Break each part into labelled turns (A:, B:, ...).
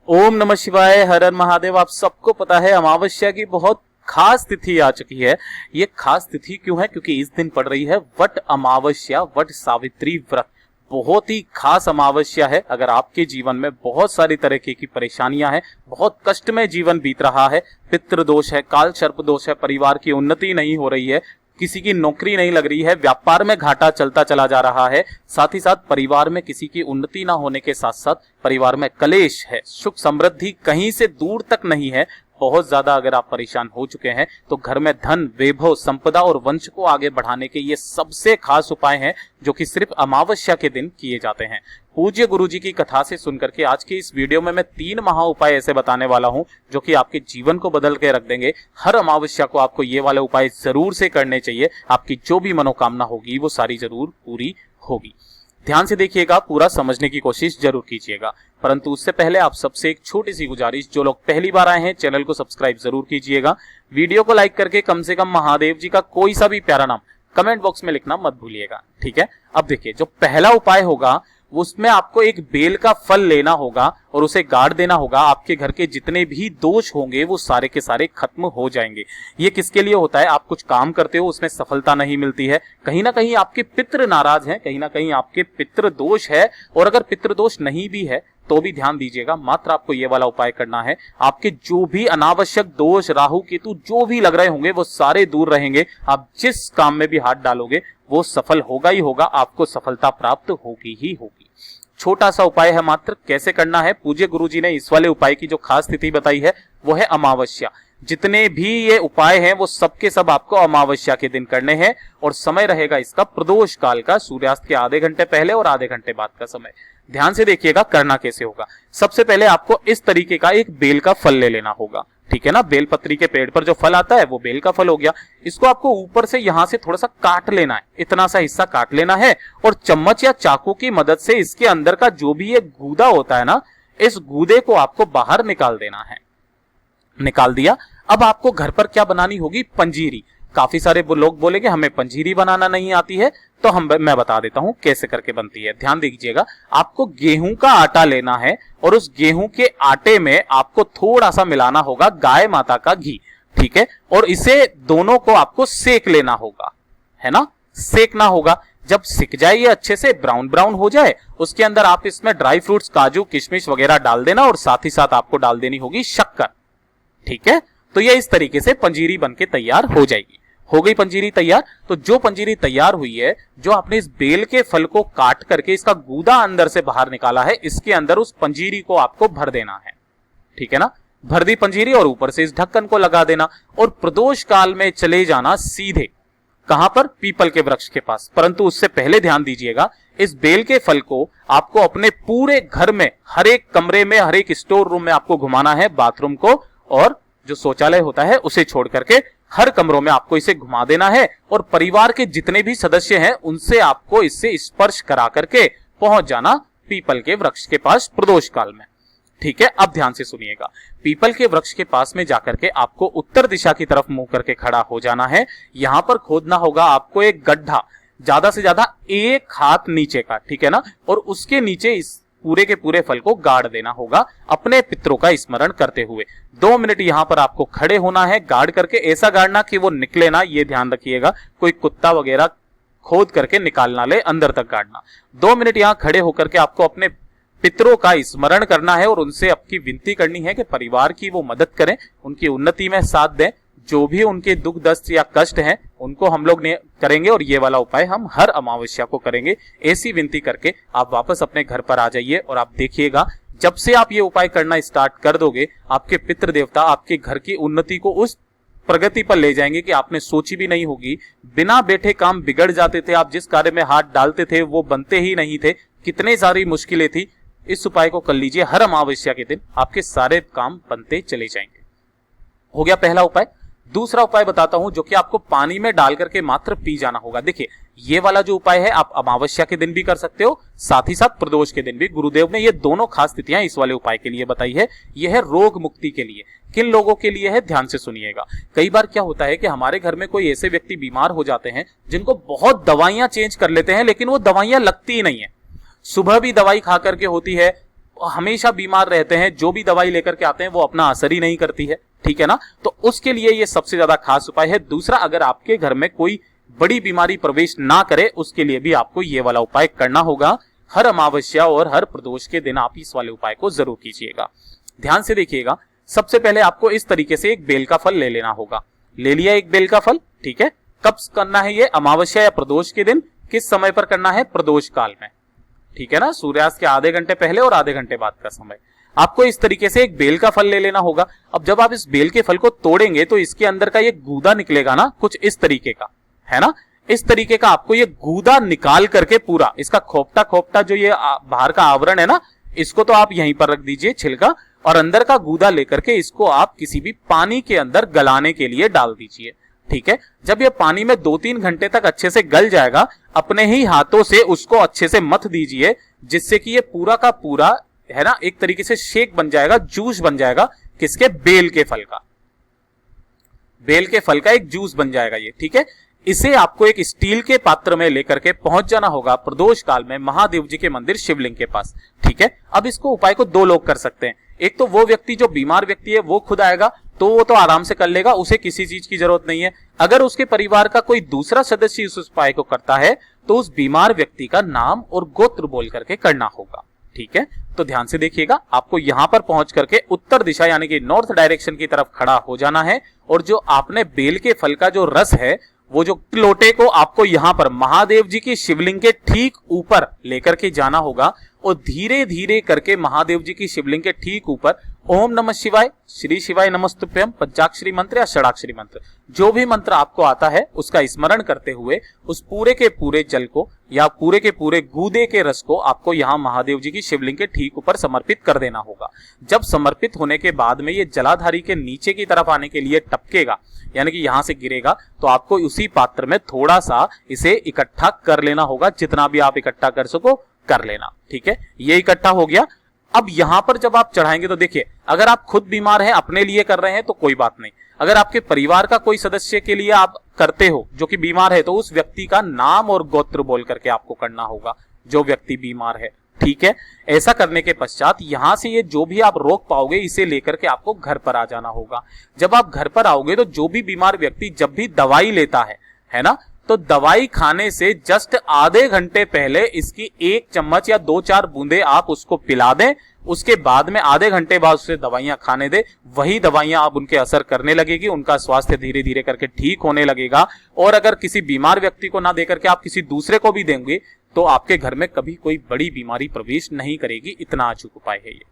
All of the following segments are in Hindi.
A: ओम नमः शिवाय, हर हर महादेव। आप सबको पता है अमावस्या की बहुत खास तिथि आ चुकी है। ये खास तिथि क्यों है? क्योंकि इस दिन पड़ रही है वट अमावस्या, वट सावित्री व्रत। बहुत ही खास अमावस्या है। अगर आपके जीवन में बहुत सारी तरह की परेशानियां हैं, बहुत कष्ट में जीवन बीत रहा है, पितृ दोष है, काल सर्प दोष है, परिवार की उन्नति नहीं हो रही है, किसी की नौकरी नहीं लग रही है, व्यापार में घाटा चलता चला जा रहा है, साथ ही साथ परिवार में किसी की उन्नति ना होने के साथ साथ परिवार में कलेश है, सुख समृद्धि कहीं से दूर तक नहीं है, बहुत ज्यादा अगर आप परेशान हो चुके हैं तो घर में धन, वैभव, संपदा और वंश को आगे बढ़ाने के ये सबसे खास उपाय हैं जो कि सिर्फ अमावस्या के दिन किए जाते हैं। पूज्य गुरुजी की कथा से सुनकर के आज के इस वीडियो में मैं 3 महा उपाय ऐसे बताने वाला हूं जो कि आपके जीवन को बदल के रख देंगे। हर अमावस्या को आपको ये वाले उपाय जरूर से करने चाहिए। आपकी जो भी मनोकामना होगी वो सारी जरूर पूरी होगी। ध्यान से देखिएगा, पूरा समझने की कोशिश जरूर कीजिएगा। परंतु उससे पहले आप सबसे एक छोटी सी गुजारिश, जो लोग पहली बार आए हैं चैनल को सब्सक्राइब जरूर कीजिएगा। वीडियो को लाइक करके कम से कम महादेव जी का कोई सा भी प्यारा नाम कमेंट बॉक्स में लिखना मत भूलिएगा, ठीक है। अब देखिए, जो पहला उपाय होगा उसमें आपको एक बेल का फल लेना होगा और उसे गाड़ देना होगा। आपके घर के जितने भी दोष होंगे वो सारे के सारे खत्म हो जाएंगे। ये किसके लिए होता है? आप कुछ काम करते हो, उसमें सफलता नहीं मिलती है, कहीं ना कहीं आपके पितृ नाराज हैं, कहीं ना कहीं आपके पितृ दोष है। और अगर पितृ दोष नहीं भी है तो भी ध्यान दीजिएगा, मात्र आपको ये वाला उपाय करना है। आपके जो भी अनावश्यक दोष, राहु केतु जो भी लग रहे होंगे वो सारे दूर रहेंगे। आप जिस काम में भी हाथ डालोगे वो सफल होगा ही होगा, आपको सफलता प्राप्त होगी ही होगी। छोटा सा उपाय है मात्र। कैसे करना है? पूज्य गुरुजी ने इस वाले उपाय की जो खास स्थिति बताई है वो है अमावस्या। जितने भी ये उपाय हैं वो सबके सब आपको अमावस्या के दिन करने हैं और समय रहेगा इसका प्रदोष काल का, सूर्यास्त के आधे घंटे पहले और आधे घंटे बाद का समय। ध्यान से देखिएगा करना कैसे होगा। सबसे पहले आपको इस तरीके का एक बेल का फल ले लेना होगा, ठीक है ना। बेलपत्री के पेड़ पर जो फल आता है वो बेल का फल हो गया। इसको आपको ऊपर से यहां से थोड़ा सा काट लेना है, इतना सा हिस्सा काट लेना है और चम्मच या चाकू की मदद से इसके अंदर का जो भी ये गूदा होता है ना, इस गूदे को आपको बाहर निकाल देना है। निकाल दिया। अब आपको घर पर क्या बनानी होगी? पंजीरी। काफी सारे लोग बोलेंगे हमें पंजीरी बनाना नहीं आती है, तो मैं बता देता हूं कैसे करके बनती है। ध्यान दीजिएगा, आपको गेहूं का आटा लेना है और उस गेहूं के आटे में आपको थोड़ा सा मिलाना होगा गाय माता का घी, ठीक है। और इसे दोनों को आपको सेक लेना होगा, है ना, सेकना होगा। जब सिक जाए ये अच्छे से ब्राउन ब्राउन हो जाए, उसके अंदर आप इसमें ड्राई फ्रूट्स, काजू, किशमिश वगैरह डाल देना और साथ ही साथ आपको डाल देनी होगी शक्कर, ठीक है। तो ये इस तरीके से पंजीरी बनके तैयार हो जाएगी। हो गई पंजीरी तैयार। तो जो पंजीरी तैयार हुई है, जो आपने इस बेल के फल को काट करके इसका गूदा अंदर से बाहर निकाला है, इसके अंदर उस पंजीरी को आपको भर देना है, ठीक है ना। भर दी पंजीरी और ऊपर से इस ढक्कन को लगा देना और प्रदोष काल में चले जाना सीधे। कहां पर? पीपल के वृक्ष के पास। परंतु उससे पहले ध्यान दीजिएगा, इस बेल के फल को आपको अपने पूरे घर में, हर एक कमरे में, हर एक स्टोर रूम में आपको घुमाना है। बाथरूम को और जो शौचालय होता है उसे छोड़ करके हर कमरों में आपको इसे घुमा देना है और परिवार के जितने भी सदस्य हैं उनसे आपको इससे स्पर्श करा करके पहुंच जाना पीपल के वृक्ष के पास प्रदोष काल में, ठीक है। अब ध्यान से सुनिएगा, पीपल के वृक्ष के पास में जाकर के आपको उत्तर दिशा की तरफ मुंह करके खड़ा हो जाना है। यहां पर खोदना होगा आपको एक गड्ढा, ज्यादा से ज्यादा 1 हाथ नीचे का, ठीक है ना। और उसके नीचे इस पूरे के पूरे फल को गाड़ देना होगा अपने पितरों का स्मरण करते हुए। 2 मिनट यहां पर आपको खड़े होना है। गाड़ करके ऐसा गाड़ना कि वो निकले ना, ये ध्यान रखिएगा, कोई कुत्ता वगैरह खोद करके निकाल ना ले, अंदर तक गाड़ना। 2 मिनट यहां खड़े होकर के आपको अपने पितरों का स्मरण करना है और उनसे आपकी विनती करनी है कि परिवार की वो मदद करें, उनकी उन्नति में साथ दें। जो भी उनके दुख, दस्त या कष्ट हैं उनको हम लोग करेंगे और ये वाला उपाय हम हर अमावस्या को करेंगे। ऐसी विनती करके आप वापस अपने घर पर आ जाइए और आप देखिएगा, जब से आप ये उपाय करना स्टार्ट कर दोगे, आपके पितृ देवता आपके घर की उन्नति को उस प्रगति पर ले जाएंगे कि आपने सोची भी नहीं होगी। बिना बैठे काम बिगड़ जाते थे, आप जिस कार्य में हाथ डालते थे वो बनते ही नहीं थे, कितने सारी मुश्किलें थी। इस उपाय को कर लीजिए, हर अमावस्या के दिन आपके सारे काम बनते चले जाएंगे। हो गया पहला उपाय। दूसरा उपाय बताता हूं जो कि आपको पानी में डाल करके मात्र पी जाना होगा। देखिए, ये वाला जो उपाय है आप अमावस्या के दिन भी कर सकते हो, साथ ही साथ प्रदोष के दिन भी। गुरुदेव ने ये दोनों खास स्थितियां इस वाले उपाय के लिए बताई है। यह है रोग मुक्ति के लिए। किन लोगों के लिए है? ध्यान से सुनिएगा। कई बार क्या होता है कि हमारे घर में कोई ऐसे व्यक्ति बीमार हो जाते हैं जिनको बहुत दवाइयां चेंज कर लेते हैं, लेकिन वो दवाइयां लगती ही नहीं है। सुबह भी दवाई खा करके होती है हमेशा बीमार रहते हैं, जो भी दवाई लेकर के आते हैं वो अपना असर ही नहीं करती है, ठीक है ना। तो उसके लिए ये सबसे ज्यादा खास उपाय है। दूसरा, अगर आपके घर में कोई बड़ी बीमारी प्रवेश ना करे, उसके लिए भी आपको ये वाला उपाय करना होगा। हर अमावस्या और हर प्रदोष के दिन आप इस वाले उपाय को जरूर कीजिएगा। ध्यान से देखिएगा, सबसे पहले आपको इस तरीके से एक बेल का फल ले लेना होगा। ले लिया एक बेल का फल, ठीक है। कब करना है ये? अमावस्या या प्रदोष के दिन। किस समय पर करना है? प्रदोष काल में, ठीक है ना, सूर्यास्त के आधे घंटे पहले और आधे घंटे बाद का समय। आपको इस तरीके से एक बेल का फल ले लेना होगा। अब जब आप इस बेल के फल को तोड़ेंगे तो इसके अंदर का ये गूदा निकलेगा ना, कुछ इस तरीके का, है ना। इस तरीके का आपको ये गूदा निकाल करके पूरा इसका खोपटा खोपटा जो ये बाहर का आवरण है ना, इसको तो आप यहीं पर रख दीजिए, छिलका, और अंदर का गूदा लेकर के इसको आप किसी भी पानी के अंदर गलाने के लिए डाल दीजिए, ठीक है। जब ये पानी में 2-3 घंटे तक अच्छे से गल जाएगा, अपने ही हाथों से उसको अच्छे से मथ दीजिए, जिससे कि ये पूरा का पूरा, है ना, एक तरीके से शेक बन जाएगा, जूस बन जाएगा। किसके? बेल के फल का। बेल के फल का एक जूस बन जाएगा ये, ठीक है। इसे आपको एक स्टील के पात्र में लेकर के पहुंच जाना होगा प्रदोष काल में महादेव जी के मंदिर शिवलिंग के पास, ठीक है। अब इसको उपाय को 2 लोग कर सकते हैं। एक तो वो व्यक्ति जो बीमार व्यक्ति है वो खुद आएगा, तो वो तो आराम से कर लेगा, उसे किसी चीज की जरूरत नहीं है। अगर उसके परिवार का कोई दूसरा सदस्य इस उपाय को करता है तो उस बीमार व्यक्ति का नाम और गोत्र बोल करके करना होगा, ठीक है। तो ध्यान से देखिएगा, आपको यहां पर पहुंच करके उत्तर दिशा यानी कि नॉर्थ डायरेक्शन की तरफ खड़ा हो जाना है, और जो आपने बेल के फल का जो रस है, वो जो लोटे को आपको यहां पर महादेव जी की शिवलिंग के ठीक ऊपर लेकर के जाना होगा, और धीरे धीरे करके महादेव जी की शिवलिंग के ठीक ऊपर ओम नमः शिवाय, श्री शिवाय नमस्तुभ्यम, पंचाक्षरी मंत्र या षडाक्षरी मंत्र, जो भी मंत्र आपको आता है उसका स्मरण करते हुए उस पूरे के पूरे जल को या पूरे के पूरे गूदे के रस को आपको यहां महादेव जी की शिवलिंग के ठीक ऊपर समर्पित कर देना होगा। जब समर्पित होने के बाद में ये जलाधारी के नीचे की तरफ आने के लिए टपकेगा, यानी कि यहां से गिरेगा, तो आपको उसी पात्र में थोड़ा सा इसे इकट्ठा कर लेना होगा। जितना भी आप इकट्ठा कर सको कर लेना, ठीक है। ये इकट्ठा हो गया। अब यहां पर जब आप चढ़ाएंगे तो देखिए, अगर आप खुद बीमार हैं, अपने लिए कर रहे हैं तो कोई बात नहीं। अगर आपके परिवार का कोई सदस्य के लिए आप करते हो जो कि बीमार है, तो उस व्यक्ति का नाम और गोत्र बोल करके आपको करना होगा, जो व्यक्ति बीमार है, ठीक है। ऐसा करने के पश्चात यहां से ये जो भी आप रोक पाओगे इसे लेकर के आपको घर पर आ जाना होगा। जब आप घर पर आओगे तो जो भी बीमार व्यक्ति जब भी दवाई लेता है ना, तो दवाई खाने से जस्ट आधे घंटे पहले इसकी 1 चम्मच या 2-4 बूंदे आप उसको पिला दें। उसके बाद में आधे घंटे बाद उसे दवाइयां खाने दे, वही दवाइयां अब उनके असर करने लगेगी, उनका स्वास्थ्य धीरे धीरे करके ठीक होने लगेगा। और अगर किसी बीमार व्यक्ति को ना देकर के आप किसी दूसरे को भी देंगे तो आपके घर में कभी कोई बड़ी बीमारी प्रवेश नहीं करेगी। इतना अचूक उपाय है ये,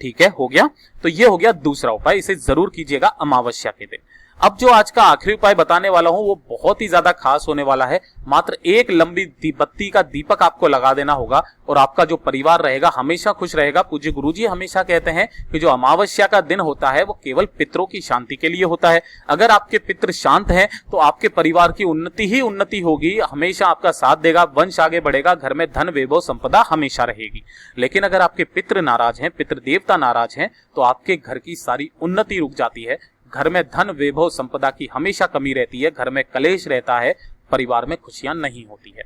A: ठीक है। हो गया, तो ये हो गया दूसरा उपाय, इसे जरूर कीजिएगा अमावस्या के दिन। अब जो आज का आखिरी उपाय बताने वाला हूं वो बहुत ही ज्यादा खास होने वाला है। मात्र एक लंबी बत्ती का दीपक आपको लगा देना होगा और आपका जो परिवार रहेगा हमेशा खुश रहेगा। पूज्य गुरुजी हमेशा कहते हैं कि जो अमावस्या का दिन होता है वो केवल पितरों की शांति के लिए होता है। अगर आपके पितृ शांत हैं तो आपके परिवार की उन्नति ही उन्नति होगी, हमेशा आपका साथ देगा, वंश आगे बढ़ेगा, घर में धन वैभव संपदा हमेशा रहेगी। लेकिन अगर आपके पितृ नाराज हैं, पितृ देवता नाराज हैं, तो आपके घर की सारी उन्नति रुक जाती है। घर में धन वैभव संपदा की हमेशा कमी रहती है, घर में कलेश रहता है, परिवार में खुशियां नहीं होती है।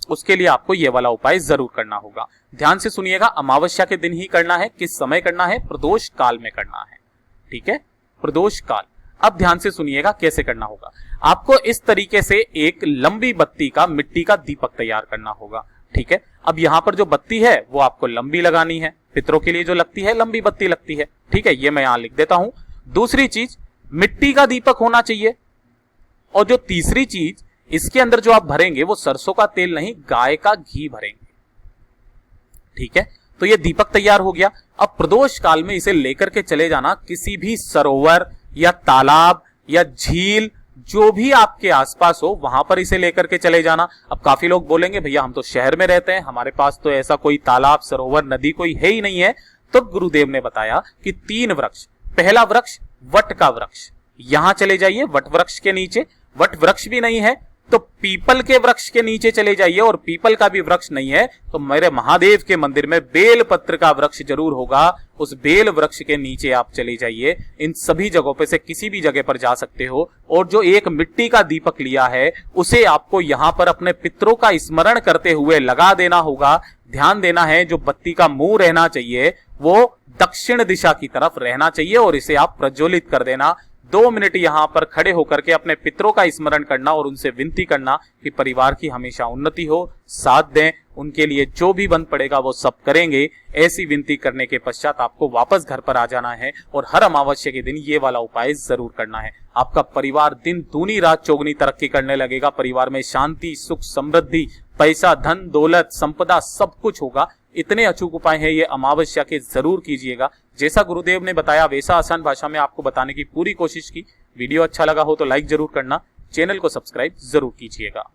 A: उसके लिए आपको यह वाला उपाय जरूर करना होगा। ध्यान से सुनिएगा, अमावस्या के दिन ही करना है। किस समय करना है? प्रदोष काल में करना है, ठीक है, प्रदोष काल। अब ध्यान से सुनिएगा कैसे करना होगा। आपको इस तरीके से एक लंबी बत्ती का मिट्टी का दीपक तैयार करना होगा, ठीक है। अब यहां पर जो बत्ती है वो आपको लंबी लगानी है, पितरों के लिए जो लगती है लंबी बत्ती लगती है, ठीक है। ये मैं यहां लिख देता हूं। दूसरी चीज, मिट्टी का दीपक होना चाहिए। और जो तीसरी चीज, इसके अंदर जो आप भरेंगे वो सरसों का तेल नहीं, गाय का घी भरेंगे, ठीक है। तो ये दीपक तैयार हो गया। अब प्रदोष काल में इसे लेकर के चले जाना किसी भी सरोवर या तालाब या झील, जो भी आपके आसपास हो वहां पर इसे लेकर के चले जाना। अब काफी लोग बोलेंगे भैया हम तो शहर में रहते हैं, हमारे पास तो ऐसा कोई तालाब सरोवर नदी कोई है ही नहीं है। तो गुरुदेव ने बताया कि 3 वृक्ष, पहला वृक्ष वट का वृक्ष, यहां चले जाइए वट वृक्ष के नीचे। वट वृक्ष भी नहीं है तो पीपल के वृक्ष के नीचे चले जाइए, और पीपल का भी वृक्ष नहीं है तो मेरे महादेव के मंदिर में बेल पत्र का वृक्ष जरूर होगा, उस बेल वृक्ष के नीचे आप चले जाइए। इन सभी जगहों पे से किसी भी जगह पर जा सकते हो। और जो एक मिट्टी का दीपक लिया है उसे आपको यहां पर अपने पितरों का स्मरण करते हुए लगा देना होगा। ध्यान देना है, जो बत्ती का मुंह रहना चाहिए वो दक्षिण दिशा की तरफ रहना चाहिए, और इसे आप प्रज्वलित कर देना। 2 मिनट यहां पर खड़े होकर के अपने पितरों का स्मरण करना और उनसे विनती करना कि परिवार की हमेशा उन्नति हो, साथ दें, उनके लिए जो भी बन पड़ेगा वो सब करेंगे। ऐसी विनती करने के पश्चात आपको वापस घर पर आ जाना है और हर अमावस्या के दिन ये वाला उपाय जरूर करना है। आपका परिवार दिन दूनी रात चौगुनी तरक्की करने लगेगा। परिवार में शांति, सुख, समृद्धि, पैसा, धन, दौलत, संपदा सब कुछ होगा। इतने अचूक उपाय हैं, ये अमावस्या के जरूर कीजिएगा। जैसा गुरुदेव ने बताया वैसा आसान भाषा में आपको बताने की पूरी कोशिश की। वीडियो अच्छा लगा हो तो लाइक जरूर करना, चैनल को सब्सक्राइब जरूर कीजिएगा।